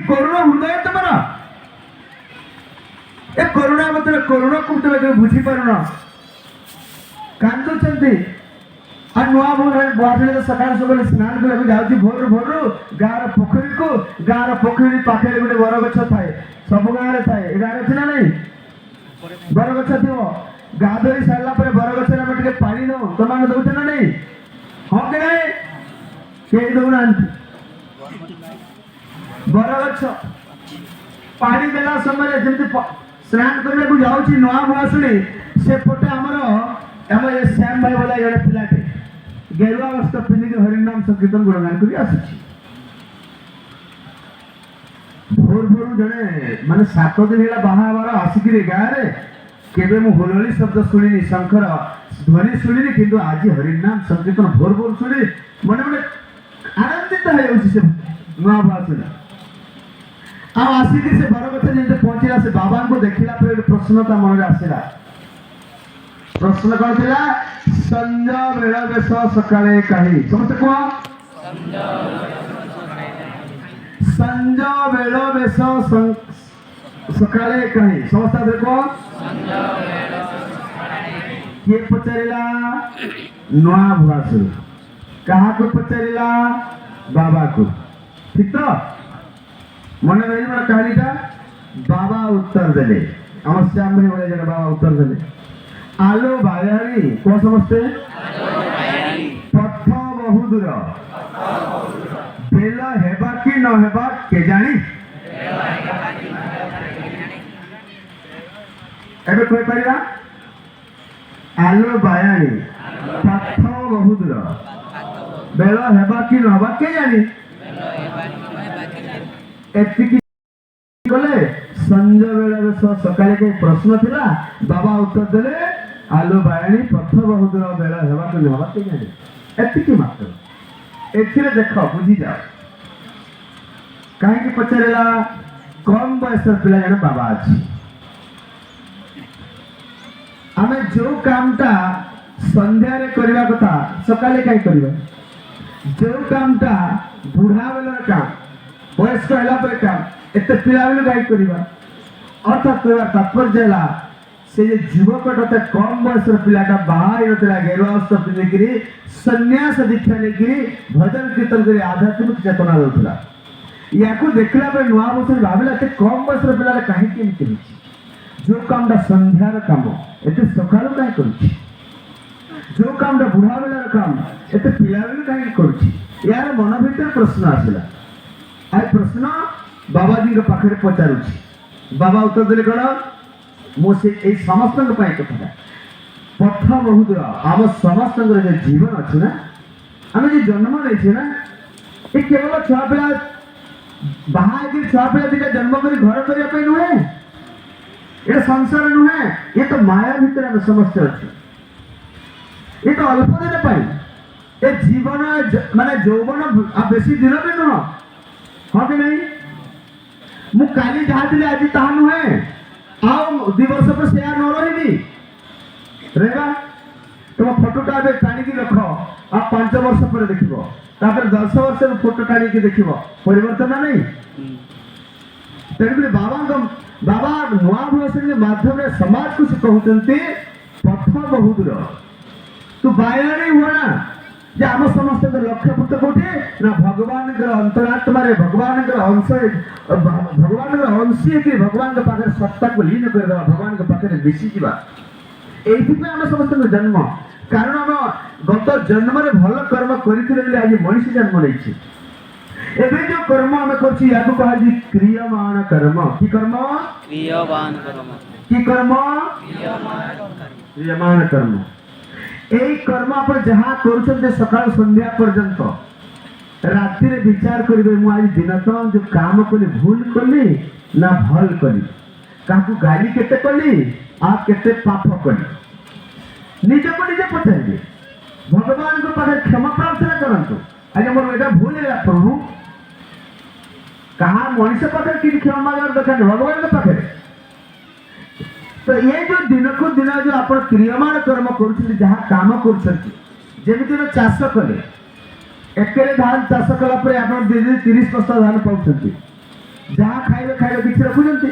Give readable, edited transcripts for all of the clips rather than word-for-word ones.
करुण हृदय तुम ए करुणा मतलब करुण को तुम बुझी पार कांदुंट आ नुआ बुआठे तो सकाल सकाल स्नान करने जाऊँ भोर भोर गाँव पोखरी पाखे गोटे बरगछ थाए सब गाँव में थाए गाँव अच्छे ना नहीं बरगछ थो गाधोई सारा बरगछ टे पा दौ तुम दौच ना नहीं हाँ कि नहीं कई दौना बरगछ पा देला समय जमी स्नान करने को जाऊँगी नुआ बुआसुणी से पटे आम श्याम भाई बोला जड़े पिलाटे गेरुआ वस्त्र पिंधिक हरिनाम संकीर्तन गुणगान कर भोर भोर जड़े माने 7 दिन है बाहाबार आसिक गाँव में केवे मु हुलहली शब्द शुणी शंकर ध्वनि शुणी कि आज हरिनाम संकीर्तन भोर भोर शुणी मन मन आनंदित हो नुआ भाषण आसिक से बरगछ जब पहुंचला से बाबा को देखला प्रश्नता मन आसला प्रश्न कौन थिला संज बेल बेश सकाळे कही समस्त कह संज बेल बेश सकाळे कही समस्त देखो किए पचारिला नुआ भुआसुर कहा को पचारिला बाबा को ठीक तो मन रही मोर कहानीटा बाबा उत्तर देले आम श्याम भाई बोले जरा बाबा उत्तर देले आलो बायाणी कौन समझते पथ बहु दूर बेल हेबा कि न हेबा के जानी एबे कोई परिया आलो बायाणी पथ बहु दूर बेल हेबा कि न हेबा के जानी एतिकी बोले संज बेल सकाले के प्रश्न थिला बाबा उत्तर देले आलो बायाणी पथ बहु दूर बेल हेबा कि न हेबा के जानी एतिकी मात्र एथिरे देख बुझी जाओ कहीं पचारा कम बयस पिला जन बाबा अच्छी आम जो कामटा संध्यारे करवा कथा सकाले कहीं करवा जो कामटा बुढ़ा बेलर काम वयस्क है काम एत पिला बेलू कहीं करवा अर्थात कहवा तात्पर्य है से युवकटा कम बयस पिलाटा बाहर गेरुआ वस्त्र पिंधिक सन्यास दीक्षा लेकिन भजन कीर्तन कर आध्यात्मिक चेतना दूसरा या देखला नुआ बस भाविला कम बयस पिला कहीं जो काम संध्यार काम एत सका कहीं कर जो काम बुढ़ा बेलार काम एत पिला बेलू कहीं कर यार मन भर प्रश्न आसला आ प्रश्न बाबाजी पाखे पचारुची बाबा उत्तर देले कौन मुझे समस्त कथा पथ बहु दूर आम समस्त जो जीवन अच्छे ना आम जो जन्म नहीं ना ये केवल छुआ पिला बाहर छुआ पिला दिखा जन्म कर घर करने नुहे ये संसार नुहे ये तो माया भितर आम समस्त अच्छे ये तो अल्प दिन पर ये जीवन माने यौवन बेसी दिन भी नुह हाँ कि नहीं मु काली जहाँ थी आज ताहा नुहे आओ दिवस पर से न रही रहेगा तुम फोटोटा टाणी रख आ 5 वर्ष पर देख 10 वर्ष फोटो टाणी देख परिवर्तन नहीं तेणुक बाबा नुआ भाषण माध्यम समाज को कहते पथ बहु दूर तू बायाणी हुआ जे आम समस्त लक्ष्यपूत कौटे ना भगवान अंतरात्मा भगवान अंश भगवान अंशी कि भगवान पाखे सत्ता को लीन कर भगवान पाखे मिसी जा आम समस्त जन्म कारण आम गत जन्म भल कर्म कर आज मनीष जन्म नहीं एवं जो कर्म आम कर क्रियमाण कर्म कि कर्म क्रियमाण कर्म यही कर्म आप जहाँ कर सका संध्या पर्यंत राति विचार करेंगे मुझे दिन तो जो काम कली भूल कली ना भल कली क्या गाली केते कली आ केते पाप कली निज को निजे पचारे भगवान को पाखे क्षमा प्रार्थना करंतु आज मोर एटा भूल है प्रभु कहा मनुष्य पाखे कि क्षमा मांगार दरकार भगवान के पाखे तो ये जो दिन को दिन जो आप क्रियमाण कर्म कर जहाँ काम कर चाष कले एकरे धान चाष कला 30 बस्ता धान पाँच जहाँ खाइबे खाइबे किसी रखुଛନ୍ତି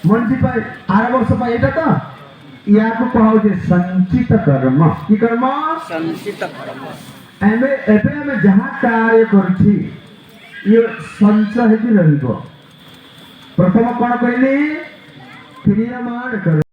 मंजी पाए आर वर्ष पाए एटा तो या को कहाउ जे संचित कर्म की कर्म संचित कर्म एमे एबे हमें जहाँ कार्य करछि ये संचय हेति रहिबो प्रथम कोन कहली क्रियामान कर